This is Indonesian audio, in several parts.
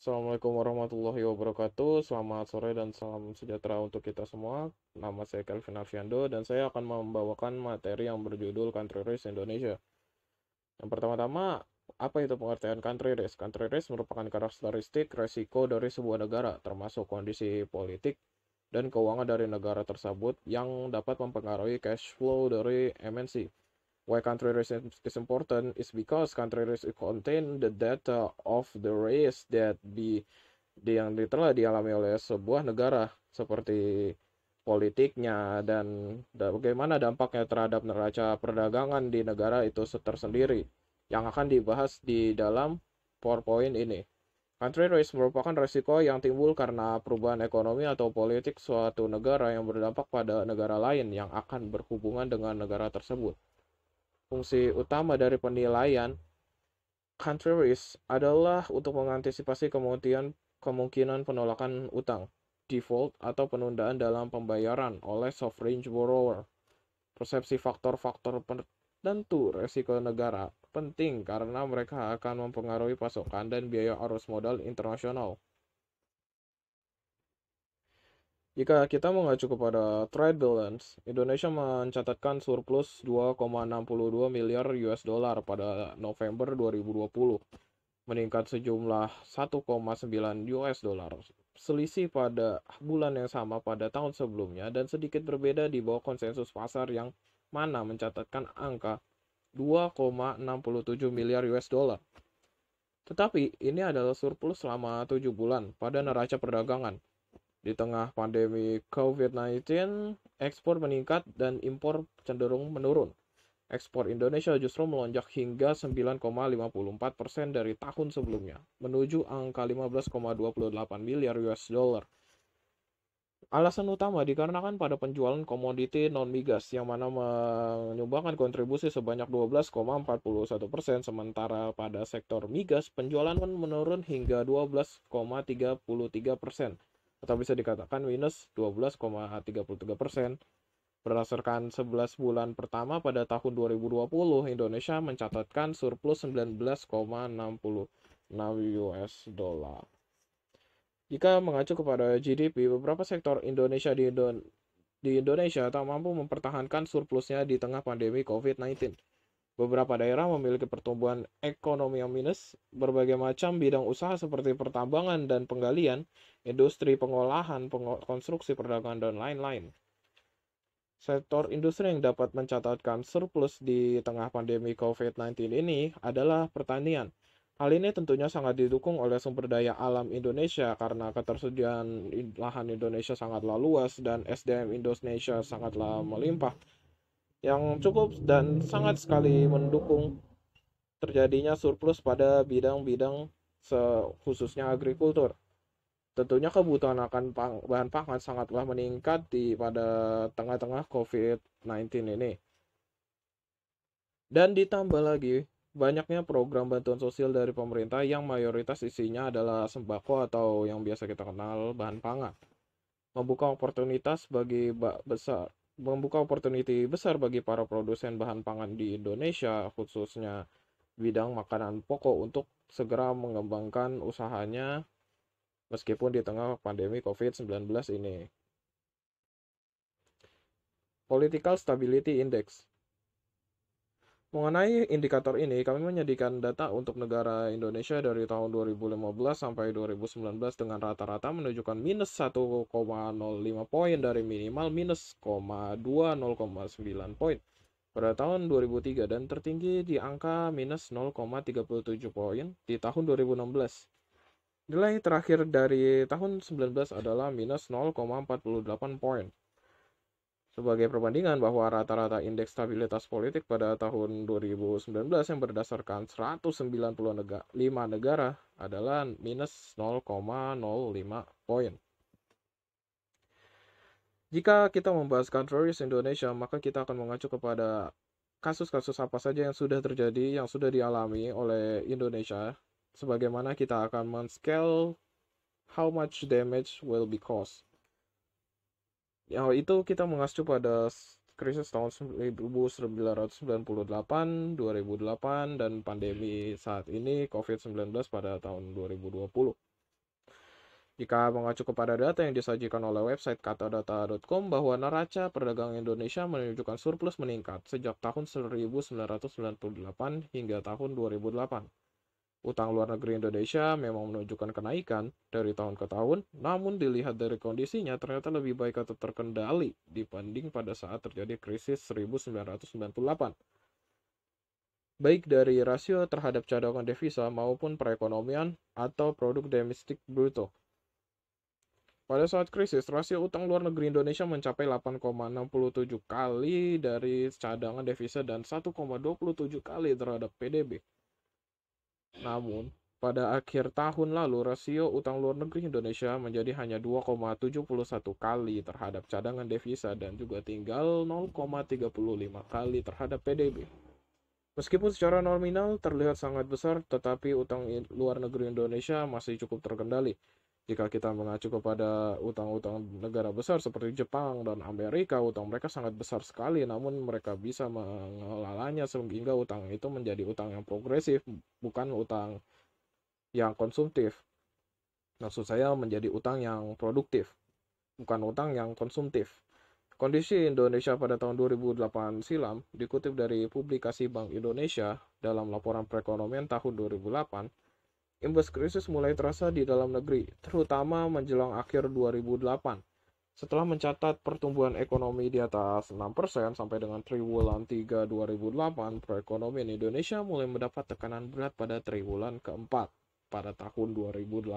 Assalamualaikum warahmatullahi wabarakatuh. Selamat sore dan salam sejahtera untuk kita semua. Nama saya Kelvin Arfiando dan saya akan membawakan materi yang berjudul Country Risk Indonesia. Yang pertama-tama, apa itu pengertian country risk? Country risk merupakan karakteristik resiko dari sebuah negara, termasuk kondisi politik dan keuangan dari negara tersebut yang dapat mempengaruhi cash flow dari MNC. Why country risk is important is because country risk contain the data of the risk that yang telah dialami oleh sebuah negara, seperti politiknya dan bagaimana dampaknya terhadap neraca perdagangan di negara itu tersendiri, yang akan dibahas di dalam PowerPoint ini. Country risk merupakan risiko yang timbul karena perubahan ekonomi atau politik suatu negara yang berdampak pada negara lain yang akan berhubungan dengan negara tersebut. Fungsi utama dari penilaian country risk adalah untuk mengantisipasi kemungkinan penolakan utang, default, atau penundaan dalam pembayaran oleh sovereign borrower. Persepsi faktor-faktor penentu resiko negara penting karena mereka akan mempengaruhi pasokan dan biaya arus modal internasional. Jika kita mengacu kepada trade balance, Indonesia mencatatkan surplus 2,62 miliar US dollar pada November 2020, meningkat sejumlah 1,9 US dollar. Selisih pada bulan yang sama pada tahun sebelumnya dan sedikit berbeda di bawah konsensus pasar yang mana mencatatkan angka 2,67 miliar US dollar. Tetapi ini adalah surplus selama 7 bulan pada neraca perdagangan. Di tengah pandemi COVID-19, ekspor meningkat dan impor cenderung menurun. Ekspor Indonesia justru melonjak hingga 9,54% dari tahun sebelumnya, menuju angka 15,28 miliar US dollar. Alasan utama dikarenakan pada penjualan komoditi non-migas yang mana menyumbangkan kontribusi sebanyak 12,41%, sementara pada sektor migas penjualan menurun hingga 12,33%, atau bisa dikatakan minus 12,33%. Berdasarkan 11 bulan pertama pada tahun 2020, Indonesia mencatatkan surplus 19,66 US dollar. Jika mengacu kepada GDP, beberapa sektor di Indonesia tak mampu mempertahankan surplusnya di tengah pandemi COVID-19. Beberapa daerah memiliki pertumbuhan ekonomi yang minus, berbagai macam bidang usaha seperti pertambangan dan penggalian, industri pengolahan, konstruksi perdagangan, dan lain-lain. Sektor industri yang dapat mencatatkan surplus di tengah pandemi COVID-19 ini adalah pertanian. Hal ini tentunya sangat didukung oleh sumber daya alam Indonesia karena ketersediaan lahan Indonesia sangatlah luas dan SDM Indonesia sangatlah melimpah, yang cukup dan sangat sekali mendukung terjadinya surplus pada bidang-bidang khususnya agrikultur. Tentunya kebutuhan akan bahan pangan sangatlah meningkat pada tengah-tengah COVID-19 ini. Dan ditambah lagi, banyaknya program bantuan sosial dari pemerintah yang mayoritas isinya adalah sembako atau yang biasa kita kenal bahan pangan. Membuka oportunitas besar bagi para produsen bahan pangan di Indonesia, khususnya bidang makanan pokok, untuk segera mengembangkan usahanya meskipun di tengah pandemi COVID-19 ini. Political Stability Index. Mengenai indikator ini, kami menyediakan data untuk negara Indonesia dari tahun 2015 sampai 2019 dengan rata-rata menunjukkan minus 1,05 poin dari minimal minus 0,9 poin pada tahun 2003 dan tertinggi di angka minus 0,37 poin di tahun 2016. Nilai terakhir dari tahun 2019 adalah minus 0,48 poin. Sebagai perbandingan bahwa rata-rata indeks stabilitas politik pada tahun 2019 yang berdasarkan 195 negara adalah minus 0,05 poin. Jika kita membahas country risk Indonesia, maka kita akan mengacu kepada kasus-kasus apa saja yang sudah terjadi, yang sudah dialami oleh Indonesia, sebagaimana kita akan men-scale how much damage will be caused. Yang itu kita mengacu pada krisis tahun 1998, 2008, dan pandemi saat ini COVID-19 pada tahun 2020. Jika mengacu kepada data yang disajikan oleh website katadata.com bahwa neraca perdagangan Indonesia menunjukkan surplus meningkat sejak tahun 1998 hingga tahun 2008. Utang luar negeri Indonesia memang menunjukkan kenaikan dari tahun ke tahun, namun dilihat dari kondisinya ternyata lebih baik atau terkendali dibanding pada saat terjadi krisis 1998. Baik dari rasio terhadap cadangan devisa maupun perekonomian atau produk domestik bruto. Pada saat krisis, rasio utang luar negeri Indonesia mencapai 8,67 kali dari cadangan devisa dan 1,27 kali terhadap PDB. Namun, pada akhir tahun lalu, rasio utang luar negeri Indonesia menjadi hanya 2,71 kali terhadap cadangan devisa dan juga tinggal 0,35 kali terhadap PDB. Meskipun secara nominal terlihat sangat besar, tetapi utang luar negeri Indonesia masih cukup terkendali. Jika kita mengacu kepada utang-utang negara besar seperti Jepang dan Amerika, utang mereka sangat besar sekali, namun mereka bisa mengelolanya sehingga utang itu menjadi utang yang progresif, bukan utang yang konsumtif. Maksud saya menjadi utang yang produktif, bukan utang yang konsumtif. Kondisi Indonesia pada tahun 2008 silam dikutip dari publikasi Bank Indonesia dalam laporan perekonomian tahun 2008. Imbas krisis mulai terasa di dalam negeri, terutama menjelang akhir 2008. Setelah mencatat pertumbuhan ekonomi di atas 6% sampai dengan triwulan 3 2008, perekonomian Indonesia mulai mendapat tekanan berat pada triwulan keempat pada tahun 2008.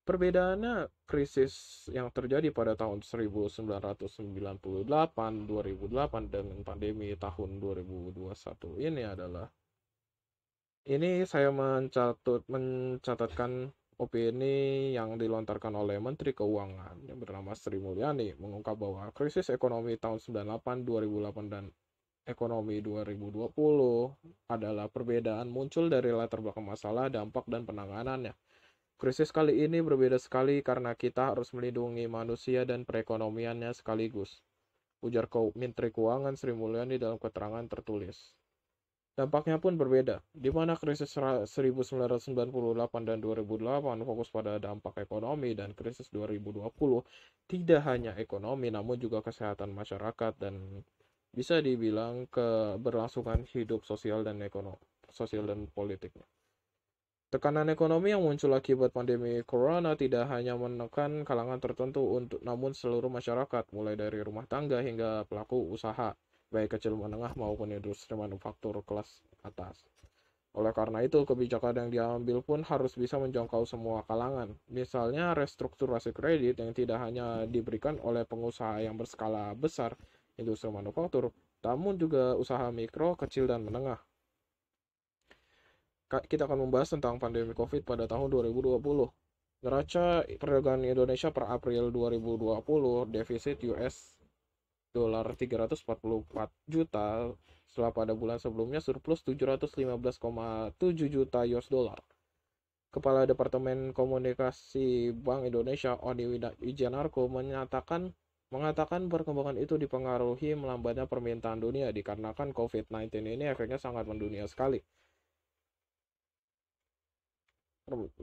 Perbedaannya, krisis yang terjadi pada tahun 1998, 2008 dengan pandemi tahun 2021 ini adalah saya mencatatkan opini yang dilontarkan oleh Menteri Keuangan yang bernama Sri Mulyani mengungkap bahwa krisis ekonomi tahun 98, 2008 dan ekonomi 2020 adalah perbedaan muncul dari latar belakang masalah, dampak, dan penanganannya. Krisis kali ini berbeda sekali karena kita harus melindungi manusia dan perekonomiannya sekaligus, ujar Menteri Keuangan Sri Mulyani dalam keterangan tertulis. Dampaknya pun berbeda, di mana krisis 1998 dan 2008 fokus pada dampak ekonomi dan krisis 2020 tidak hanya ekonomi namun juga kesehatan masyarakat dan bisa dibilang keberlangsungan hidup sosial dan politiknya. Tekanan ekonomi yang muncul akibat pandemi corona tidak hanya menekan kalangan tertentu namun seluruh masyarakat, mulai dari rumah tangga hingga pelaku usaha, baik kecil menengah maupun industri manufaktur kelas atas. Oleh karena itu, kebijakan yang diambil pun harus bisa menjangkau semua kalangan. Misalnya, restrukturasi kredit yang tidak hanya diberikan oleh pengusaha yang berskala besar, industri manufaktur, namun juga usaha mikro, kecil, dan menengah. Kita akan membahas tentang pandemi COVID pada tahun 2020. Neraca perdagangan Indonesia per April 2020, defisit US dolar 344 juta, setelah pada bulan sebelumnya surplus 715,7 juta US dollar. Kepala Departemen Komunikasi Bank Indonesia, Oni Wijanarko, mengatakan perkembangan itu dipengaruhi melambatnya permintaan dunia dikarenakan COVID-19 ini efeknya sangat mendunia sekali.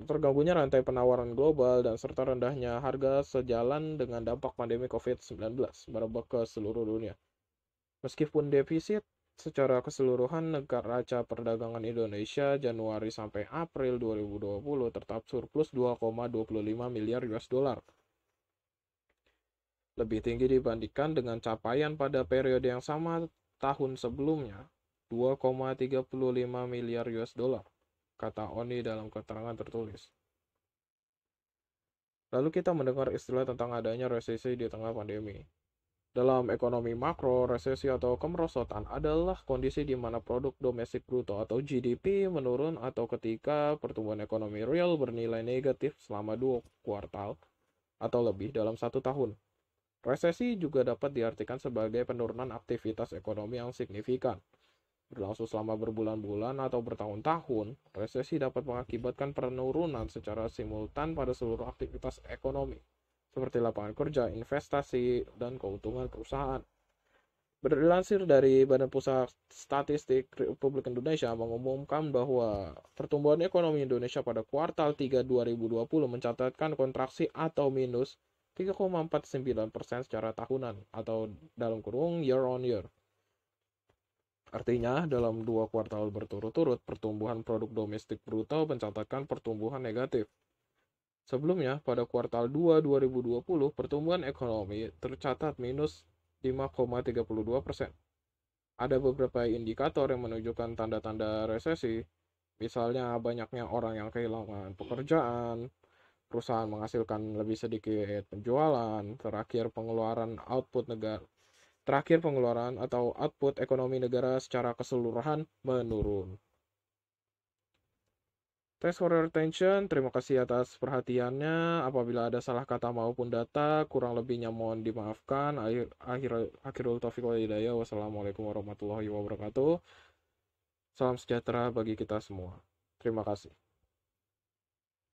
Terganggunya rantai penawaran global dan serta rendahnya harga sejalan dengan dampak pandemi COVID-19 merebak ke seluruh dunia. Meskipun defisit secara keseluruhan neraca perdagangan Indonesia Januari sampai April 2020 tetap surplus 2,25 miliar US dollar. Lebih tinggi dibandingkan dengan capaian pada periode yang sama tahun sebelumnya, 2,35 miliar US dollar. Kata Oni dalam keterangan tertulis. Lalu kita mendengar istilah tentang adanya resesi di tengah pandemi. Dalam ekonomi makro, resesi atau kemerosotan adalah kondisi di mana produk domestik bruto atau GDP menurun atau ketika pertumbuhan ekonomi real bernilai negatif selama 2 kuartal atau lebih dalam 1 tahun. Resesi juga dapat diartikan sebagai penurunan aktivitas ekonomi yang signifikan. Berlangsung selama berbulan-bulan atau bertahun-tahun, resesi dapat mengakibatkan penurunan secara simultan pada seluruh aktivitas ekonomi, seperti lapangan kerja, investasi, dan keuntungan perusahaan. Dilansir dari Badan Pusat Statistik Republik Indonesia mengumumkan bahwa pertumbuhan ekonomi Indonesia pada kuartal 3 2020 mencatatkan kontraksi atau minus 3,49% secara tahunan atau dalam kurung year on year. Artinya, dalam 2 kuartal berturut-turut, pertumbuhan produk domestik bruto mencatatkan pertumbuhan negatif. Sebelumnya, pada kuartal 2 2020, pertumbuhan ekonomi tercatat minus 5,32%. Ada beberapa indikator yang menunjukkan tanda-tanda resesi, misalnya banyaknya orang yang kehilangan pekerjaan, perusahaan menghasilkan lebih sedikit penjualan, terakhir pengeluaran atau output ekonomi negara secara keseluruhan menurun. Thanks for your attention. Terima kasih atas perhatiannya. Apabila ada salah kata maupun data, kurang lebihnya mohon dimaafkan. Akhirul taufiq wal hidayah. Wassalamualaikum warahmatullahi wabarakatuh. Salam sejahtera bagi kita semua. Terima kasih.